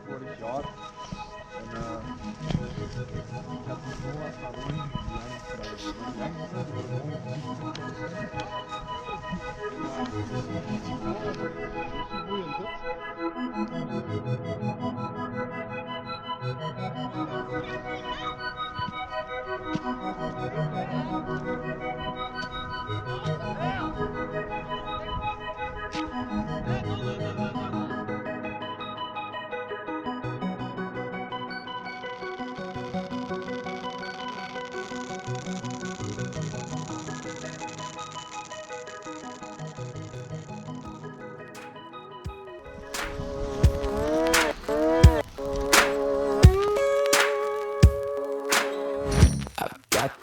vorig jaar. En ik had met Thomas Van Rooy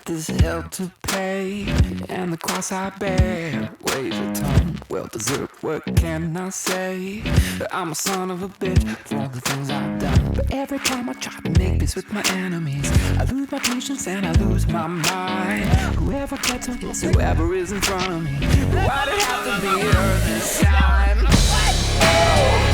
This hell to pay, and the cross I bear weighs a ton, well deserved, what can I say? I'm a son of a bitch for all the things I've done. But every time I try to make peace with my enemies, I lose my patience and I lose my mind. Whoever gets to is whoever is in front of me. Why'd it have to be her this time? Oh!